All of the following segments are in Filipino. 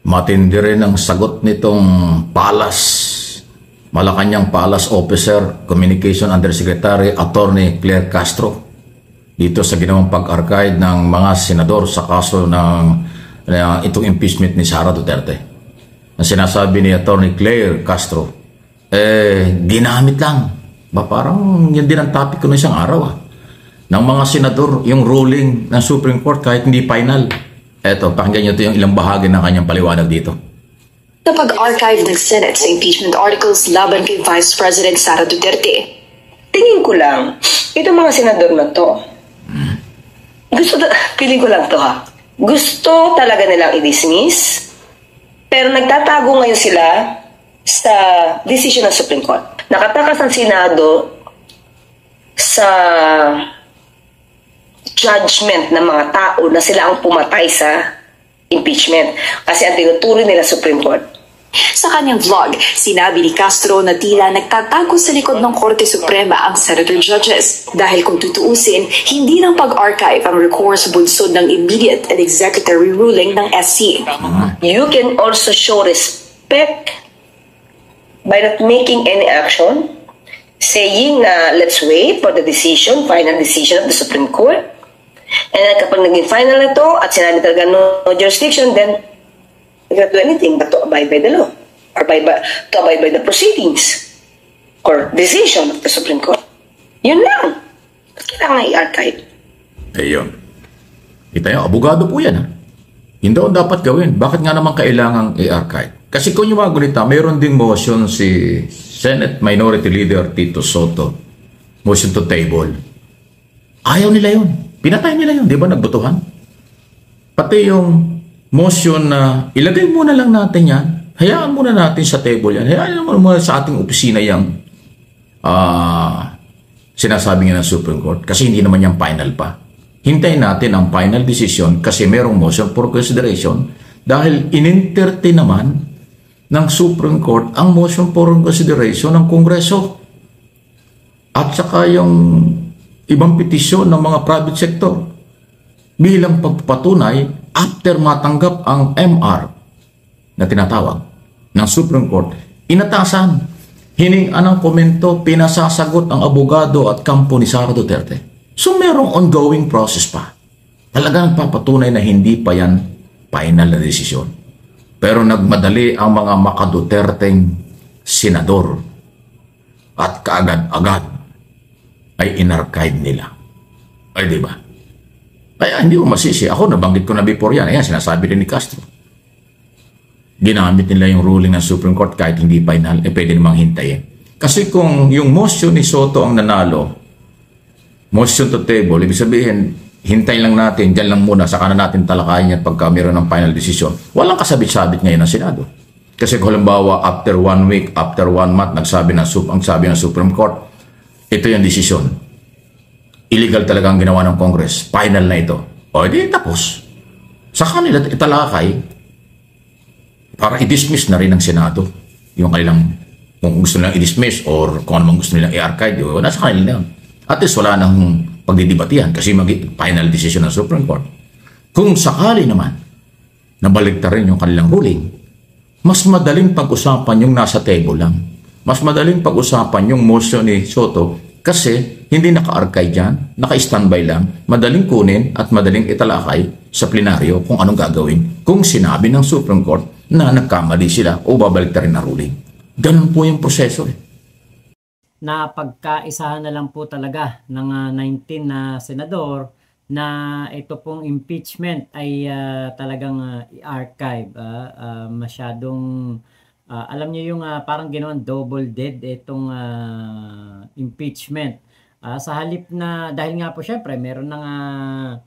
Matindi rin ang sagot nitong Malacanang Palace Officer, Communication Undersecretary Attorney Claire Castro dito sa ginawang pag-archive ng mga senador sa kaso ng itong impeachment ni Sara Duterte. Ang sinasabi ni Attorney Claire Castro, ginamit lang. Parang yun din ang topic ko ng isang araw ng mga senador, yung ruling ng Supreme Court kahit hindi final. Eto, pakinggan nyo ito yung ilang bahagi ng kanyang paliwanag dito. Sa pag-archive ng Senate sa impeachment articles laban kay Vice President Sara Duterte, tingin ko lang, itong mga senador na to, feeling ko lang to gusto talaga nilang i-dismiss, pero nagtatago ngayon sila sa decision ng Supreme Court. Nakatakas ang Senado sa judgment ng mga tao na sila ang pumatay sa impeachment kasi ang tinuturo nila Supreme Court. Sa kanyang vlog, sinabi ni Castro na tila nagtatago sa likod ng Korte Suprema ang senator judges dahil kung tutuusin, hindi ng pag-archive ang recourse bunsod ng immediate and executory ruling ng SC. You can also show respect by not making any action, saying na let's wait for the decision, final decision of the Supreme Court. And then kapag naging final na to at sinabi talaga no jurisdiction, then you cannot do anything but to abide by the law or to abide by the proceedings or decision of the Supreme Court. Yun lang. Kailangan i-archive. Ayun. Kita nyo, abogado po yan Hindi daw dapat gawin. Bakit nga naman kailangang i-archive? Kasi kung yung mga gunita, mayroon ding motion si Senate Minority Leader Tito Soto. Motion to table. Ayaw nila yun. Pinatay nila yun. Di ba nagbotohan? Pati yung motion na ilagay muna lang natin yan. Hayaan muna natin sa table yan. Hayaan muna sa ating opisina yung sinasabi nga ng Supreme Court. Kasi hindi naman yung final pa. Hintayin natin ang final decision kasi merong motion for consideration dahil in-entertain naman ng Supreme Court ang motion for consideration ng Kongreso at saka yung ibang petisyon ng mga private sector bilang pagpatunay after matanggap ang MR na tinatawag ng Supreme Court. Inatasan, hiningan ng komento, pinasasagot ang abogado at kampo ni Sara Duterte. So, merong ongoing process pa. Talagang papatunay na hindi pa yan final na desisyon. Pero nagmadali ang mga makaduterteng senador at kaagad-agad ay inarchive nila. Ay, di ba? Kaya hindi ko masisi. Ako, nabanggit ko na before yan. Ayan, sinasabi rin ni Castro. Ginamit nila yung ruling ng Supreme Court kahit hindi final, pwede namang hintayin. Kasi kung yung motion ni Soto ang nanalo, motion to table, ibig sabihin, hintayin lang natin, dyan lang muna, saka na natin talakayin at pagka mayroon ng final decision. Walang kasabit-sabit ngayon ng Senado. Kasi kung halimbawa, after 1 week, after 1 month, ang sabi ng Supreme Court, ito yung decision. Illegal talaga ang ginawa ng Congress. Final na ito. O, edi tapos. Sa kanila italakay para i-dismiss na rin ng Senado yung kanilang, kung gusto nilang i-dismiss or kung anong gusto nilang i-archive, nasa kanila na yun. At least wala nang pagdidibatihan kasi final decision ng Supreme Court. Kung sakali naman nabaligtad rin yung kanilang ruling, mas madaling pag-usapan yung nasa table lang. Mas madaling pag-usapan yung motion ni Soto kasi hindi naka-archive dyan, naka-standby lang, madaling kunin at madaling italakay sa plenaryo kung anong gagawin kung sinabi ng Supreme Court na nagkamali sila o babaligtad rin na ruling. Ganun po yung proseso na pagkaisahan na lang po talaga ng 19 na senador na ito pong impeachment ay talagang i-archive. Masyadong alam niyo yung parang ginawang double dead itong impeachment. Sa halip na dahil nga po syempre meron na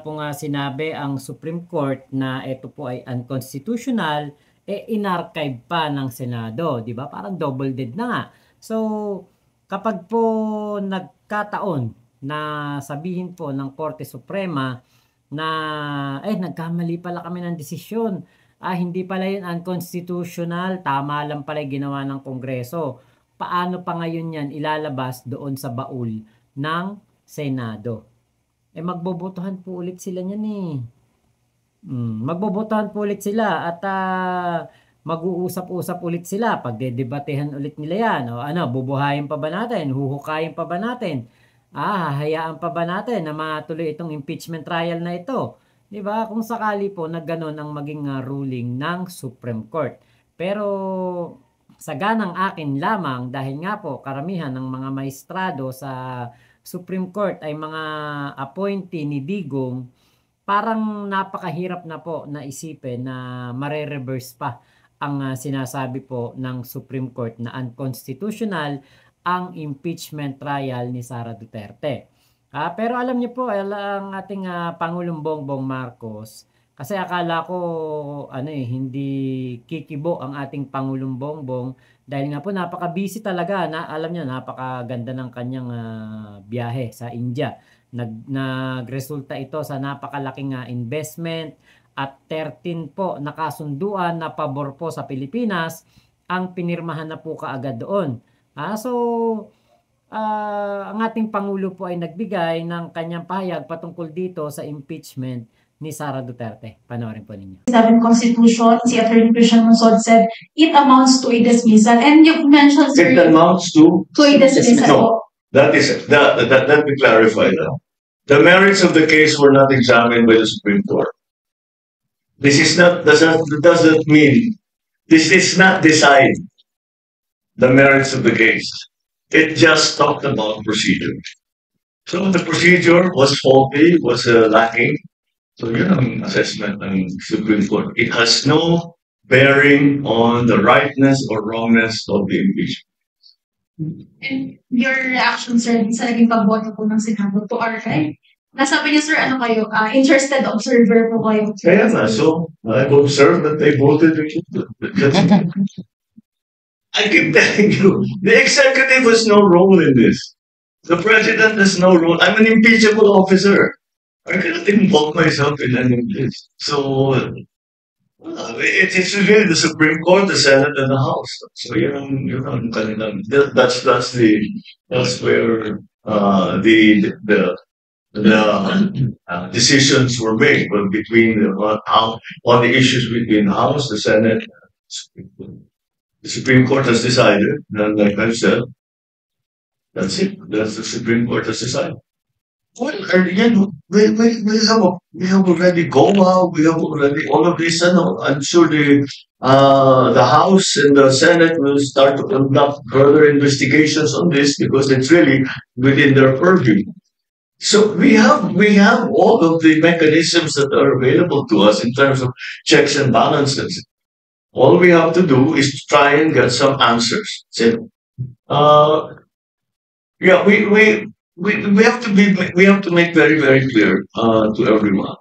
pong sinabi ang Supreme Court na ito po ay unconstitutional, in-archive pa ng Senado, di ba? Parang double dead na nga. So, kapag po nagkataon na sabihin po ng Korte Suprema na nagkamali pala kami ng desisyon, hindi pala yun unconstitutional, tama lang pala ginawa ng Kongreso, paano pa ngayon yan ilalabas doon sa baul ng Senado? Magbobotohan po ulit sila niyan Magbobotohan po ulit sila at mag-uusap-usap ulit sila. Pagdedebatehan ulit nila yan. O ano, bubuhayin pa ba natin? Huhukayin pa ba natin? Hahayaan pa ba natin na matuloy itong impeachment trial na ito? 'Di ba? Kung sakali po na gano'n ang maging ruling ng Supreme Court. Pero sa ganang akin lamang dahil nga po karamihan ng mga maestrado sa Supreme Court ay mga appointee ni Digong, parang napakahirap na po na isipin na mare-reverse pa ang sinasabi po ng Supreme Court na unconstitutional ang impeachment trial ni Sara Duterte. Pero alam niyo po, ang ating Pangulong Bongbong Marcos, kasi akala ko hindi kikibo ang ating Pangulong Bongbong dahil nga po napaka-busy talaga na alam niyo napakaganda ng kanyang biyahe sa India. Nagresulta ito sa napakalaking investment at 13 po nakasunduan na pabor po sa Pilipinas ang pinirmahan na po kaagad doon. Ang ating Pangulo po ay nagbigay ng kanyang pahayag patungkol dito sa impeachment ni Sara Duterte. Panoorin po ninyo. 7 Constitution, si Attorney Christian Monsod said it amounts to a dismissal. And you've mentioned, sir, It amounts to a dismissal. no. That is that. Let me clarify that. The merits of the case were not examined by the Supreme Court. This is not doesn't mean this is not decide the merits of the case. It just talked about procedure. So the procedure was faulty, was lacking. So yun ang assessment ng Supreme Court. It has no bearing on the rightness or wrongness of the impeachment. And your reaction, sir, sa naging pagboto po ng Senado to archive? Nasabi niyo, sir, interested observer po kayo. Kaya nga, so I've observed that they voted. I keep telling you, the executive has no role in this. The president has no role. I'm an impeachable officer. I cannot involve myself in any of this. So it's really the Supreme Court, the Senate, and the House. So that's where the decisions were made, but between on the issues between the House, the Senate, and the Supreme Court. The Supreme Court has decided, and like I've said, that's it. That's the Supreme Court has decided. Well, again, we have already GOA, we have already all of this, and I'm sure the House and the Senate will start to conduct further investigations on this because it's really within their purview. So we have all of the mechanisms that are available to us in terms of checks and balances. All we have to do is to try and get some answers. We have to make very, very clear to everyone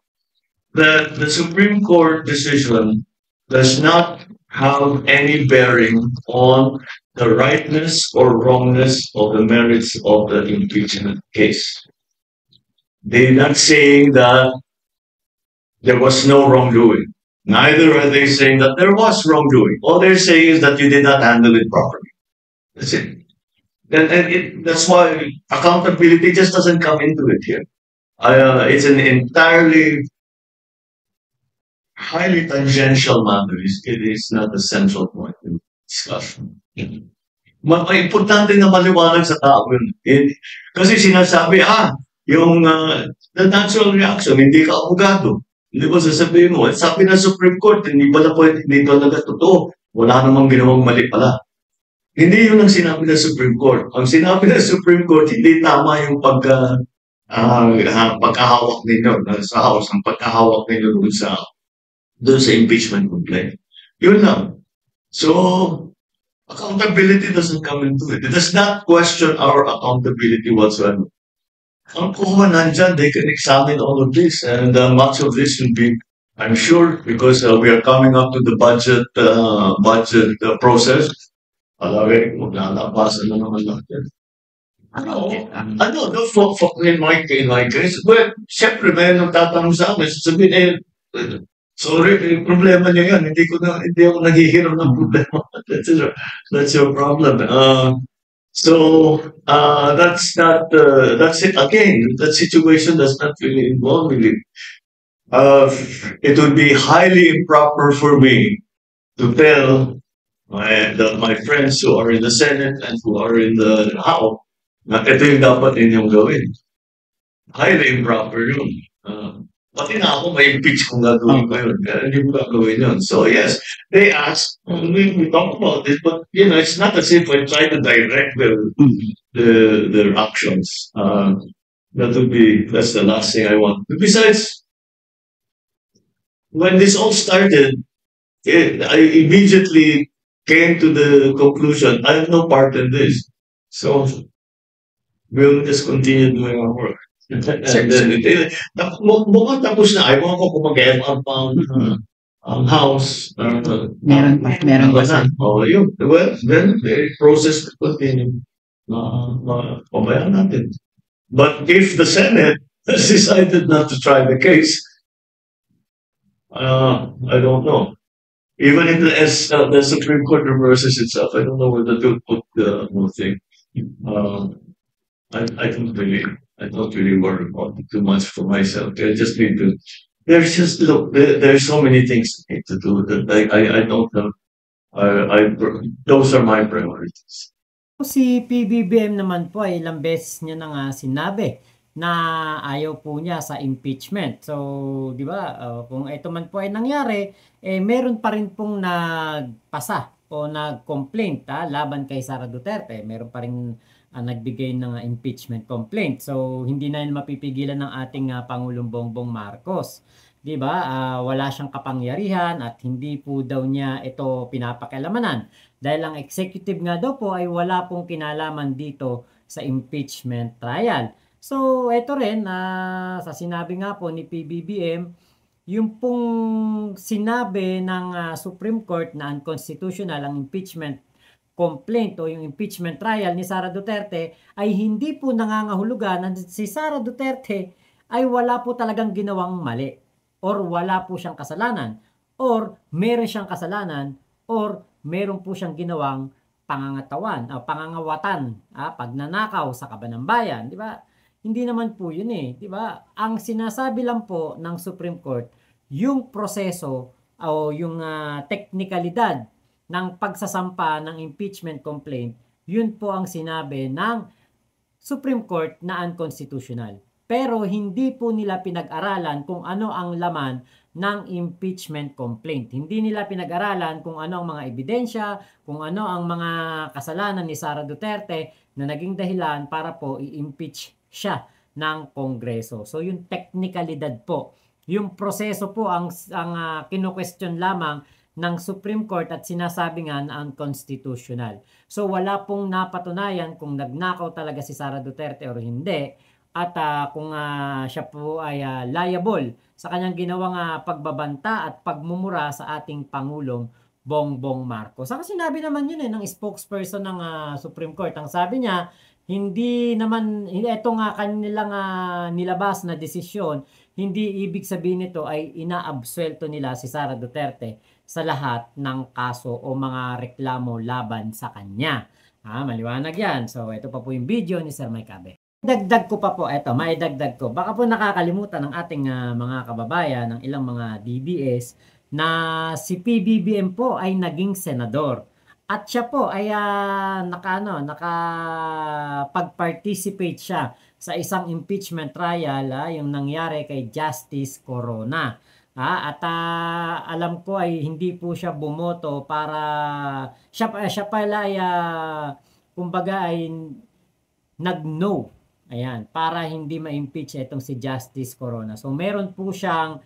that the Supreme Court decision does not have any bearing on the rightness or wrongness of the merits of the impeachment case. They're not saying that there was no wrongdoing. Neither are they saying that there was wrongdoing. All they're saying is that you did not handle it properly. That's it. And that's why accountability just doesn't come into it here. It's an entirely highly tangential matter. It is not the central point in discussion. Importante na maliwanag sa tao yun. Kasi sinasabi, the natural reaction, hindi ka abogado. Hindi ba sasabihin mo, sabi ng Supreme Court, hindi talaga totoo. Wala namang ginawang mali pala. Hindi yun ang sinabi ng Supreme Court. Ang sinabi ng Supreme Court, hindi tama yung pagkahawak ninyo sa House, ang pagkahawak ninyo doon sa impeachment complaint. Yun lang. So, accountability doesn't come into it. It does not question our accountability whatsoever. Ang kuha nandyan, they can examine all of this, and much of this will be, I'm sure, because we are coming up to the budget process. Maglalabasan na naman natin. In my case, well, siyempre, may nagtatanong sa akin, sasabihin, sorry, problema niyo yan, hindi ako naghihiram ng problema. That's your problem. That's it. Again, that situation does not really involve me. it would be highly improper for me to tell my friends who are in the Senate and who are in the House na ito yung dapat inyong gawin. Highly improper yun. Pati na ako may impeach kung gagawin ko yun. Kaya hindi ko gagawin yun. So yes, they ask, we talk about this, but it's not as if I try to direct their actions. That's the last thing I want. Besides, when this all started, I immediately came to the conclusion, I have no part in this. So we'll just continue doing our work. And then, mukhang tapos na. Ayaw ko kung mag-FM ang house. Meron pa sir. Yun. Well, then the process will continue. Pabayaan natin. But if the Senate has decided not to try the case, I don't know. Even if the Supreme Court reverses itself, I don't know whether to put the whole thing. I don't really worry about it too much for myself. I just need to. There's so many things I need to do that I don't know. Those are my priorities. Si PBBM naman po ay ilang beses niya na nga sinabi na ayaw po niya sa impeachment. So, di ba, kung ito man po ay nangyari, meron pa rin pong nagpasa o nag-complaint laban kay Sara Duterte. Meron pa rin nagbigay ng impeachment complaint. So, hindi na yun mapipigilan ng ating Pangulong Bongbong Marcos. Di ba? Wala siyang kapangyarihan at hindi po daw niya ito pinapakialamanan. Dahil ang executive nga daw po ay wala pong kinalaman dito sa impeachment trial. So, ito rin, sa sinabi nga po ni PBBM, yung pong sinabi ng Supreme Court na unconstitutional ang impeachment complaint o yung impeachment trial ni Sara Duterte ay hindi po nangangahulugan na si Sara Duterte ay wala po talagang ginawang mali or wala po siyang kasalanan or meron siyang kasalanan or meron po siyang ginawang pangangawatan, pagnanakaw sa kaban ng bayan, di ba? Hindi naman po yun di ba? Ang sinasabi lang po ng Supreme Court, yung proseso o yung teknikalidad ng pagsasampa ng impeachment complaint, yun po ang sinabi ng Supreme Court na unconstitutional. Pero hindi po nila pinag-aralan kung ano ang laman ng impeachment complaint. Hindi nila pinag-aralan kung ano ang mga ebidensya, kung ano ang mga kasalanan ni Sara Duterte na naging dahilan para po i-impeach siya ng Kongreso. So yung technicalidad po, yung proseso po ang kino-question lamang ng Supreme Court at sinasabi nga na unconstitutional. So wala pong napatunayan kung nagnakaw talaga si Sara Duterte o hindi at kung siya po ay liable sa kanyang ginawang pagbabanta at pagmumura sa ating Pangulong Bongbong Marcos. Saka sinabi naman yun ng spokesperson ng Supreme Court. Ang sabi niya, hindi naman, ito nga kanilang nilabas na desisyon, hindi ibig sabihin nito ay inaabsuelto nila si Sara Duterte sa lahat ng kaso o mga reklamo laban sa kanya. Maliwanag yan. So, ito pa po yung video ni Sir Mike Abe. Dagdag ko pa po, maidagdag ko. Baka po nakakalimutan ng ating mga kababayan, ng ilang mga DDS, na si PBBM po ay naging senador. At siya po ay nakapag-participate siya sa isang impeachment trial, yung nangyari kay Justice Corona. At alam ko ay hindi po siya bumoto para siya pala ay kumbaga ay nag-no. Ayan, para hindi ma-impeach itong si Justice Corona. So meron po siyang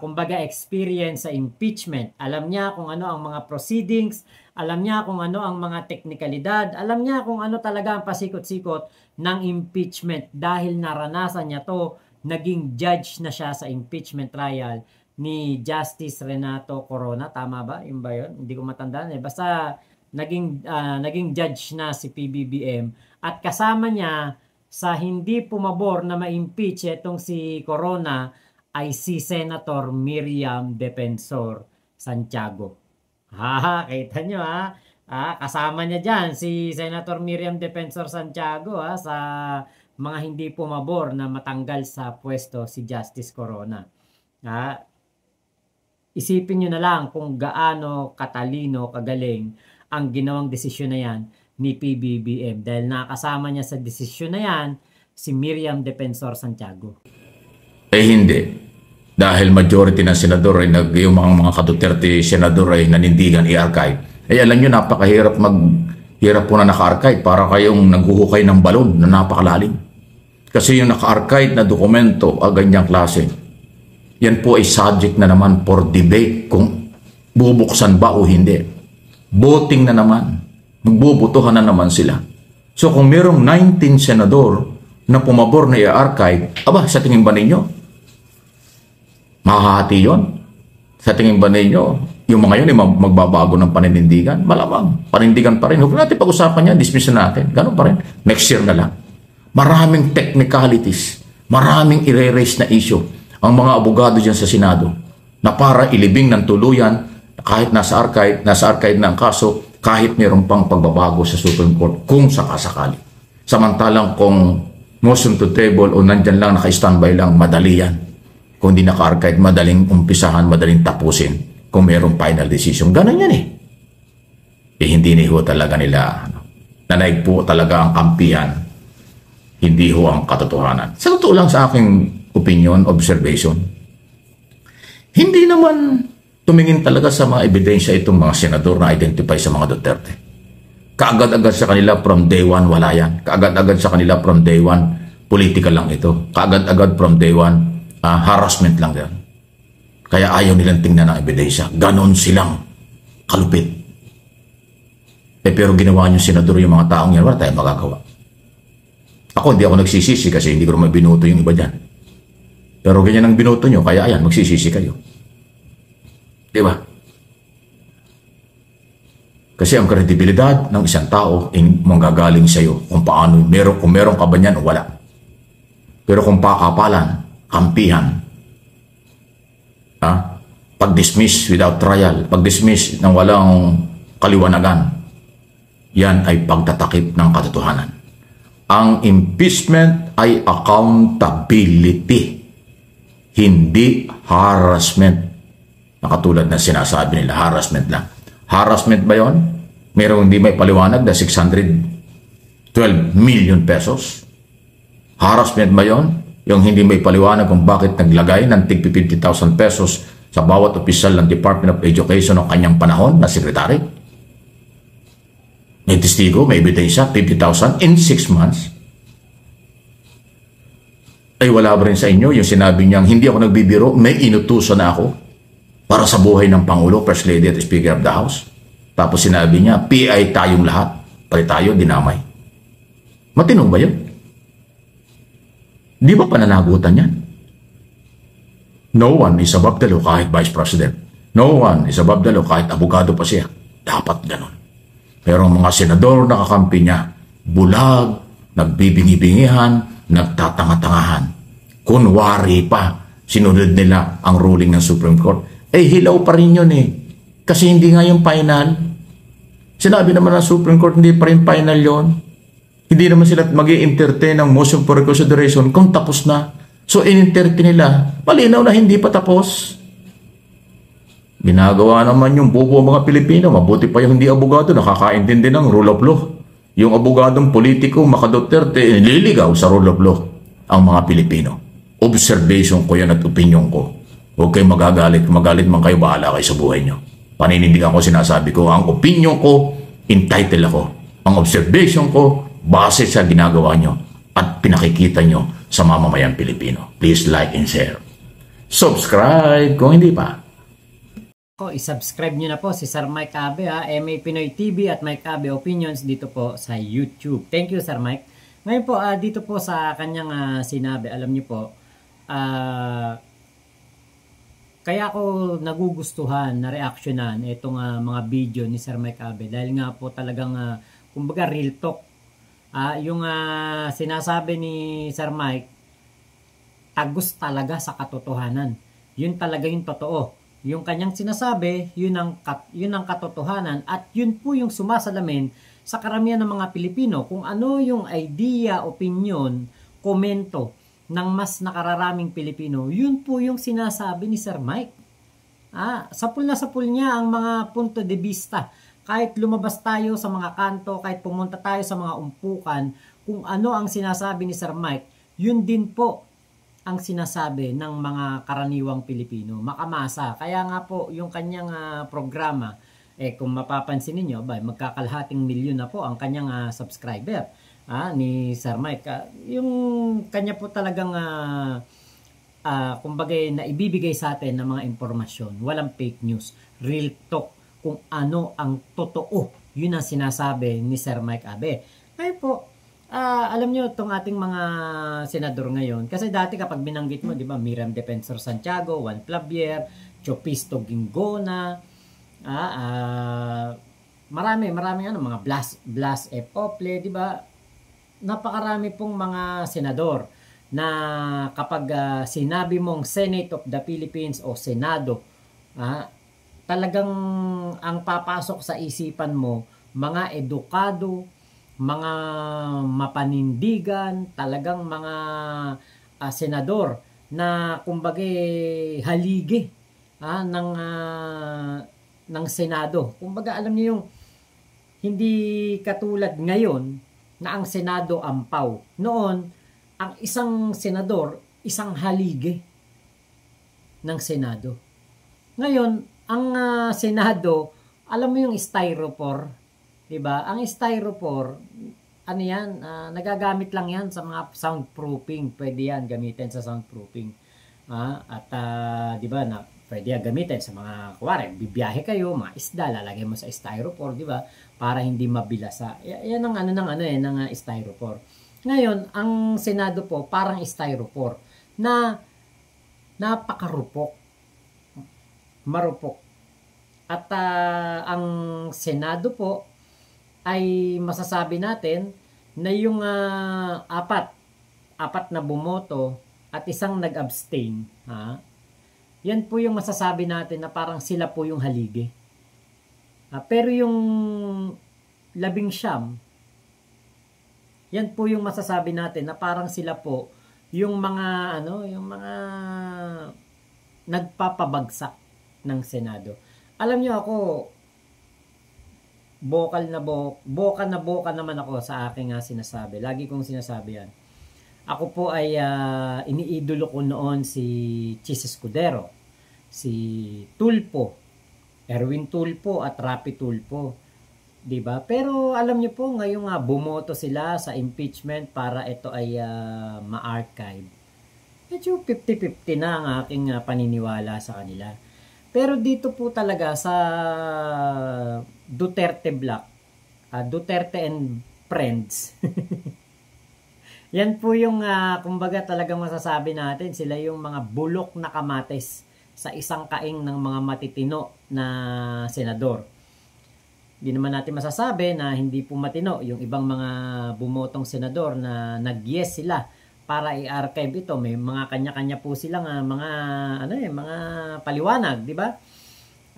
kumbaga experience sa impeachment. Alam niya kung ano ang mga proceedings, alam niya kung ano ang mga teknikalidad, alam niya kung ano talaga ang pasikot-sikot ng impeachment dahil naranasan niya to, naging judge na siya sa impeachment trial ni Justice Renato Corona. Tama ba? Yun ba yun? Hindi ko matandaan Basta naging judge na si PBBM at kasama niya sa hindi pumabor na ma-impeach itong si Corona ay si Senator Miriam Defensor Santiago. Kita nyo kasama niya dyan si Senator Miriam Defensor Santiago sa mga hindi pumabor na matanggal sa pwesto si Justice Corona. Isipin nyo na lang kung gaano katalino, kagaling ang ginawang desisyon na yan ni PBBM dahil nakasama niya sa desisyon na yan si Miriam Defensor Santiago. Hindi. Dahil majority ng senador ay yung mga ka-Duterte senador ay nanindigan i-archive. Alam nyo, napakahirap hirap po na naka-archive para kayong naghuhukay ng balon na napakalalim. Kasi yung naka-archive na dokumento ganyang klase, yan po ay subject na naman for debate kung bubuksan ba o hindi. Voting na naman. Magbubutuhan na naman sila. So kung mayroong 19 senador na pumabor na i-archive, sa tingin ba ninyo? Mahahati yun? Sa tingin ba ninyo, yung mga yun ay magbabago ng paninindigan? Malamang. Panindigan pa rin. Huwag natin pag-usapan yan. Dismiss na natin. Ganun pa rin. Next year na lang. Maraming technicalities. Maraming i-raise na issue ang mga abogado dyan sa Senado na para ilibing ng tuluyan kahit nasa archive na ang kaso, kahit mayroon pang pagbabago sa Supreme Court kung sakasakali. Samantalang kung motion to table o nandyan lang naka-standby lang, madali yan. Kung di naka-archive, madaling umpisahan, madaling tapusin kung mayroong final decision. Ganun yan hindi na ho talaga nila nanaig po talaga ang kampihan, hindi ho ang katotohanan. Sa totoo lang sa aking opinion, observation, hindi naman tumingin talaga sa mga ebidensya itong mga senador na identify sa mga Duterte. Kaagad-agad sa kanila from day one, wala yan. Kaagad-agad sa kanila from day one, political lang ito. Kaagad-agad from day one, harassment lang yan. Kaya ayaw nilang tingnan ang ebidensya. Ganon silang kalupit. Pero ginawa niyo senador yung mga taong yan, wala tayong magagawa. Ako, hindi ako nagsisisi kasi hindi ko naman binuto yung iba dyan. Pero ganyan ang binoto nyo, kaya ayan, magsisisi kayo. Diba? Kasi ang kredibilidad ng isang tao ay manggagaling sa iyo kung paano, kung meron ka ba niyan o wala. Pero kung pakapalan, kampihan, pag-dismiss without trial, pag-dismiss ng walang kaliwanagan, yan ay pagtatakip ng katotohanan. Ang impeachment ay accountability, hindi harassment. Nakatulad na sinasabi nila, harassment lang. Harassment ba yun? Merong hindi may paliwanag na 612 million pesos? Harassment ba yun? Yung hindi may paliwanag kung bakit naglagay ng tig 50,000 pesos sa bawat opisyal ng Department of Education ng kanyang panahon na sekretary? May testigo, may ebidensya, 50,000 in 6 months. Ay wala ba rin sa inyo yung sinabi niyang hindi ako nagbibiro, may inutusan na ako para sa buhay ng Pangulo, First Lady at Speaker of the House. Tapos sinabi niya, PI tayong lahat, pati tayo dinamay. Matino ba yun? Di ba pananagutan yan? No one is above the law kahit Vice President. No one is above the law kahit abogado pa siya. Dapat ganun. Pero ang mga senador na kakampi niya, bulag, nagbibingi-bingihan, nagtatanga-tangahan. Kunwari pa, sinunod nila ang ruling ng Supreme Court. Hilaw pa rin yun Kasi hindi nga yung final. Sinabi naman ng Supreme Court, hindi pa rin final yon. Hindi naman sila mag-i-entertain ng motion for reconsideration kung tapos na. So, in-entertain nila. Malinaw na hindi pa tapos. Ginagawa naman yung bobo mga Pilipino. Mabuti pa yung hindi abogado, nakakaintindi ng rule of law. Yung abogadong politiko, maka-Duterte, liligaw sa rule of law ang mga Pilipino. Observation ko yan at opinion ko. Huwag kayong magalit man kayo, bahala kayo sa buhay nyo. Paninindigan ko, sinasabi ko, ang opinion ko, entitled ako. Ang observation ko, base sa ginagawa nyo at pinakikita nyo sa mamamayang Pilipino. Please like and share. Subscribe kung hindi pa. I-subscribe nyo na po si Sir Mike Abe, MA Pinoy TV at Mike Abe Opinions dito po sa YouTube. Thank you, Sir Mike. Ngayon po, dito po sa kanyang sinabi, alam nyo po, kaya ako nagugustuhan na reaksyonan itong mga video ni Sir Mike Abe dahil nga po talagang, kumbaga real talk. Yung sinasabi ni Sir Mike, tagos talaga sa katotohanan. Yun talaga yung totoo. Yung kanyang sinasabi, yun ang katotohanan at yun po yung sumasalamin sa karamihan ng mga Pilipino kung ano yung idea, opinion, komento ng mas nakararaming Pilipino, yun po yung sinasabi ni Sir Mike. Sapul na sapul niya ang mga punto de vista. Kahit lumabas tayo sa mga kanto, kahit pumunta tayo sa mga umpukan, kung ano ang sinasabi ni Sir Mike, yun din po ang sinasabi ng mga karaniwang Pilipino. Makamasa. Kaya nga po, yung kanyang programa, kung mapapansin ninyo, magkakalahating milyon na po ang kanyang subscriber ni Sir Mike. Yung kanya po talagang kumbaga na ibibigay sa atin ng mga impormasyon. Walang fake news. Real talk. Kung ano ang totoo. Yun ang sinasabi ni Sir Mike Abe. Kaya po, alam nyo itong ating mga senador ngayon. Kasi dati kapag binanggit mo, di ba, Miriam Defensor Santiago, Juan Clavier, Chopisto Gingona, marami mga Blas F. Ople, di ba? Napakarami pong mga senador na kapag sinabi mong Senate of the Philippines o Senado, talagang ang papasok sa isipan mo, mga edukado, mga mapanindigan, talagang mga senador na kumbaga haligi ng Senado. Kumbaga alam niyo yung hindi katulad ngayon na ang Senado ampaw. Noon, ang isang senador, isang haligi ng Senado. Ngayon, ang Senado, alam mo yung styrofoam, 'di ba? Ang styrofoam, ano 'yan? Nagagamit lang 'yan sa mga soundproofing. Pwede 'yan gamitin sa soundproofing. At 'di ba na pwede 'yan gamitin sa mga kuwari, bibiyahe kayo, mga isda, lalagay mo sa styrofoam, 'di ba? Para hindi mabilasa. Yan ang ng styrofoam. Ngayon, ang Senado po parang styrofoam na napakarupok. Marupok. At ang Senado po ay masasabi natin na yung apat na bumoto at isang nag-abstain, yan po yung masasabi natin na parang sila po yung haligi. Pero yung 19, yan po yung masasabi natin na parang sila po yung mga nagpapabagsak ng Senado. Alam niyo ako, boka naman ako sa aking sinasabi. Lagi kong sinasabi yan. Ako po ay iniidolo ko noon si Chis Escudero, si Tulfo, Erwin Tulfo at Rapi Tulfo. Diba? Pero alam niyo po, ngayong bumoto sila sa impeachment para ito ay ma-archive. Medyo 50-50 na ang aking paniniwala sa kanila. Pero dito po talaga sa Duterte Block, Duterte and Friends, yan po yung kumbaga talagang masasabi natin, sila yung mga bulok na kamates sa isang kaing ng mga matitino na senador. Hindi naman natin masasabi na hindi po matino yung ibang mga bumotong senador na nag-yes sila para i-archive ito. May mga kanya-kanya po silang mga paliwanag, di ba?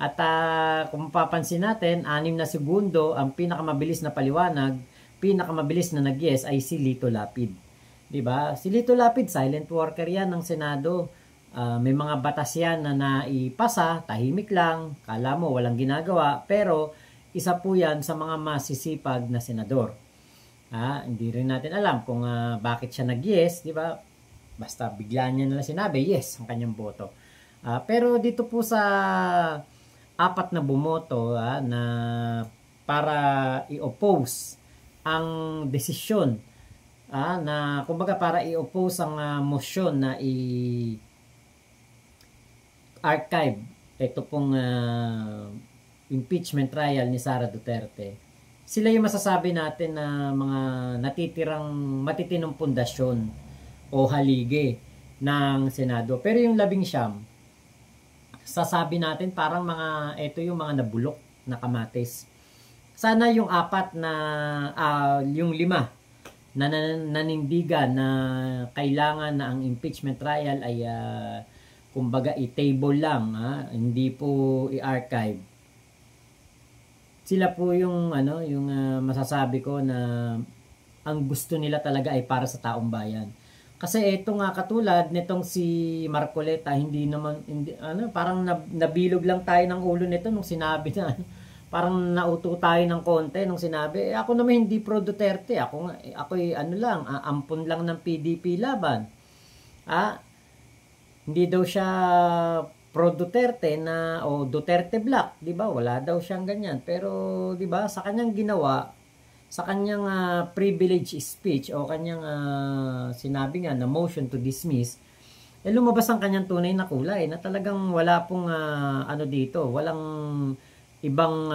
At kung papansin natin, 6 na segundo ang pinakamabilis na paliwanag, pinakamabilis na nag-yes ay si Lito Lapid. Di ba? Si Lito Lapid, silent worker yan ng Senado. May mga batas yan na naipasa, tahimik lang, kala mo walang ginagawa, pero isa po yan sa mga masisipag na senador. Hindi rin natin alam kung bakit siya nag-yes, di ba? Basta bigla niya na sinabi, yes, ang kanyang boto. Pero dito po sa 4 na bumoto na para i-oppose ang desisyon na kumbaga para i-oppose ang motion na i-archive ito pong impeachment trial ni Sara Duterte. Sila yung masasabi natin na mga matitinong pundasyon o haligi ng Senado. Pero yung 19, sasabi natin parang ito yung mga nabulok na kamatis. Sana yung 4 na, yung 5 na nanindigan na kailangan na ang impeachment trial ay kumbaga i-table lang, hindi po i-archive. Sila po yung masasabi ko na ang gusto nila talaga ay para sa taong bayan. Kasi ito nga katulad nitong si Marcoleta, parang nabilog lang tayo ng ulo nito nung sinabi na parang nauto tayo ng konti nung sinabi, ako naman hindi pro Duterte, ako'y ampun lang ng PDP laban. Hindi daw siya pro Duterte o Duterte Black, 'di ba? Wala daw siyang ganyan. Pero 'di ba, sa kanyang ginawa, sa kanyang privilege speech o kanyang sinabi nga na motion to dismiss, lumabas ang kanyang tunay na kulay na talagang wala pong dito, walang ibang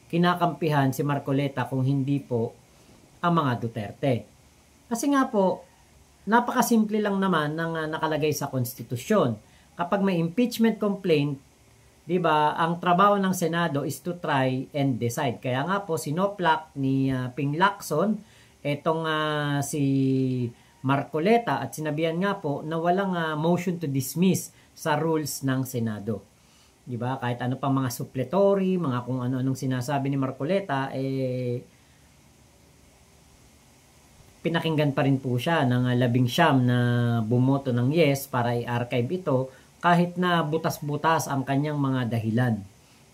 kinakampihan si Marcoleta kung hindi po ang mga Duterte. Kasi nga po, napakasimple lang naman ng nakalagay sa konstitusyon. Kapag may impeachment complaint, 'di ba, ang trabaho ng Senado is to try and decide. Kaya nga po sinoplak ni Ping Lacson etong si Marcoleta at sinabihan nga po na walang motion to dismiss sa rules ng Senado. 'Di ba? Kahit ano pang mga suppletory, mga kung ano-anong sinasabi ni Marcoleta, pinakinggan pa rin po siya ng 19 na bumoto ng yes para i-archive ito kahit na butas-butas ang kanyang mga dahilan.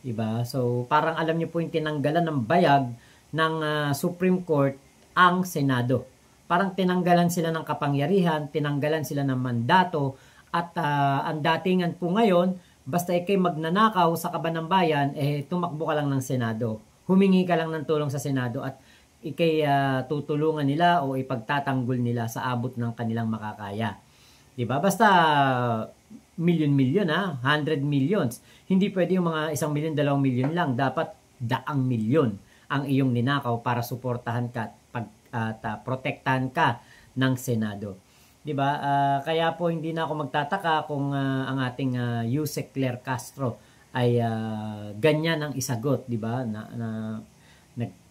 Diba? So, parang alam niyo po yung tinanggalan ng bayag ng Supreme Court ang Senado. Parang tinanggalan sila ng kapangyarihan, tinanggalan sila ng mandato, at ang datingan po ngayon, basta ikay magnanakaw sa kaban ng bayan, tumakbo ka lang ng Senado. Humingi ka lang ng tulong sa Senado at ikay tutulungan nila o ipagtatanggol nila sa abot ng kanilang makakaya. Diba? Basta milyon-milyon 100 millions. Hindi pwede yung mga 1 milyon, 2 milyon lang. Dapat 100 milyon ang iyong ninakaw para suportahan ka at protektahan ka ng Senado. Diba? Kaya po hindi na ako magtataka kung ang ating Yusek Claire Castro ay ganyan ang isagot, diba?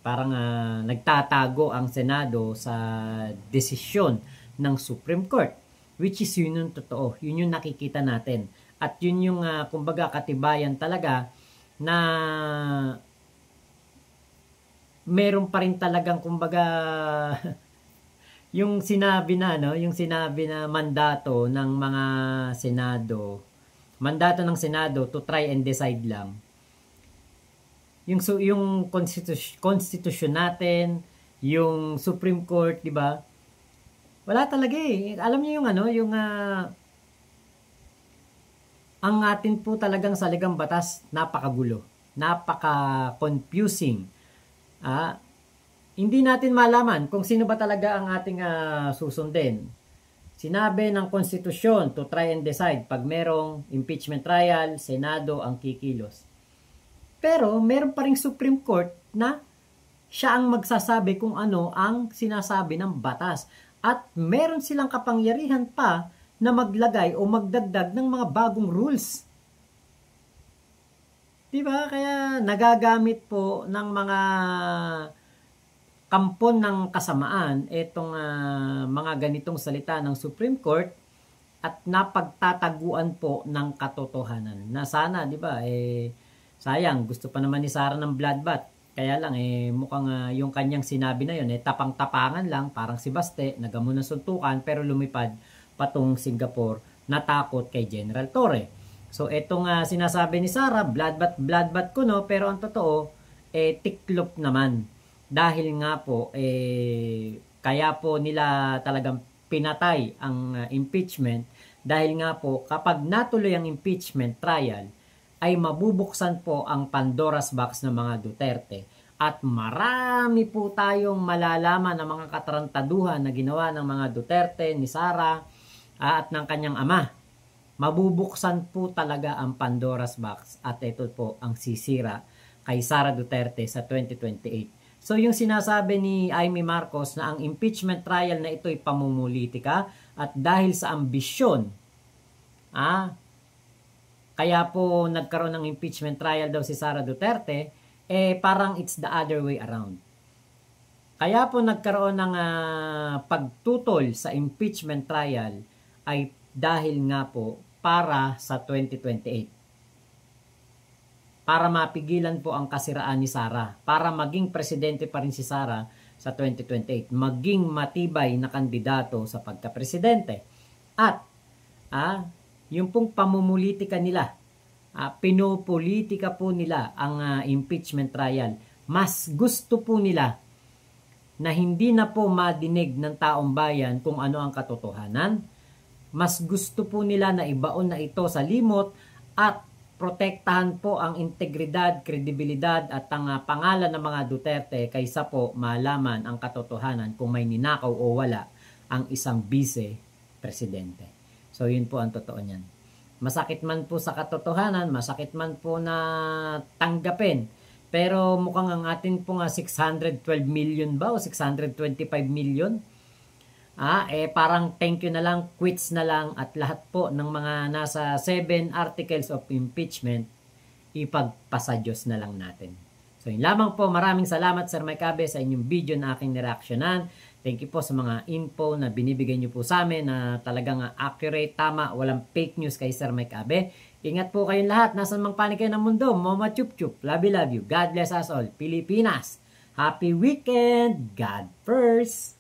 Parang nagtatago ang Senado sa desisyon ng Supreme Court. Which is yun yung totoo. Yun yung nakikita natin. At yun yung kumbaga katibayan talaga na meron pa rin talagang kumbaga yung sinabi na mandato ng mga Senado. Mandato ng Senado to try and decide lang. Yung constitution natin, yung Supreme Court, di ba? Wala talaga Alam niyo yung ang atin po talagang saligang batas, napakagulo, napaka-confusing. Hindi natin malaman kung sino ba talaga ang ating susundin. Sinabi ng konstitusyon to try and decide pag merong impeachment trial, Senado ang kikilos. Pero meron pa ring Supreme Court na siya ang magsasabi kung ano ang sinasabi ng batas. At meron silang kapangyarihan pa na maglagay o magdagdag ng mga bagong rules. Diba? Kaya nagagamit po ng mga kampon ng kasamaan itong mga ganitong salita ng Supreme Court at napagtataguan po ng katotohanan. Na sana, diba, sayang, gusto pa naman ni Sara ng bloodbath. Kaya lang, mukhang yung kanyang sinabi na yun, tapang-tapangan lang, parang si Baste, nagamo ng suntukan, pero lumipad patong Singapore, natakot kay General Torre. So, etong sinasabi ni Sara, bloodbath ko, no? Pero ang totoo, tiklop naman. Dahil nga po, kaya po nila talagang pinatay ang impeachment, dahil nga po, kapag natuloy ang impeachment trial, ay mabubuksan po ang Pandora's box ng mga Duterte at marami po tayong malalaman ng mga katarantaduhan na ginawa ng mga Duterte, ni Sara at ng kanyang ama. Mabubuksan po talaga ang Pandora's box at ito po ang sisira kay Sara Duterte sa 2028. So yung sinasabi ni Amy Marcos na ang impeachment trial na ito'y pamumulitika at dahil sa ambisyon, kaya po nagkaroon ng impeachment trial daw si Sara Duterte, parang it's the other way around. Kaya po nagkaroon ng pagtutol sa impeachment trial ay dahil nga po para sa 2028. Para mapigilan po ang kasiraan ni Sara. Para maging presidente pa rin si Sara sa 2028, maging matibay na kandidato sa pagkapresidente. At yung pong pamumulitika nila, pinopolitika po nila ang impeachment trial. Mas gusto po nila na hindi na po madinig ng taong bayan kung ano ang katotohanan. Mas gusto po nila na ibaon na ito sa limot at protektahan po ang integridad, kredibilidad at ang pangalan ng mga Duterte kaysa po malaman ang katotohanan kung may ninakaw o wala ang isang vice-presidente. So yun po ang totoo niyan. Masakit man po sa katotohanan, masakit man po na tanggapin. Pero mukhang ang atin po nga 612 million ba o 625 million? Parang thank you na lang, quits na lang at lahat po ng mga nasa 7 articles of impeachment, ipagpasa Diyos na lang natin. So yun lamang po, maraming salamat Sir Mike Abe sa inyong video na aking nireaksyonan. Thank you po sa mga info na binibigay niyo po sa amin na talagang accurate, tama, walang fake news kay Sir Mike Abe. Ingat po kayong lahat, nasan mang panig kayo ng mundo, Mama Chup Chup, love you, God bless us all, Pilipinas. Happy weekend, God first!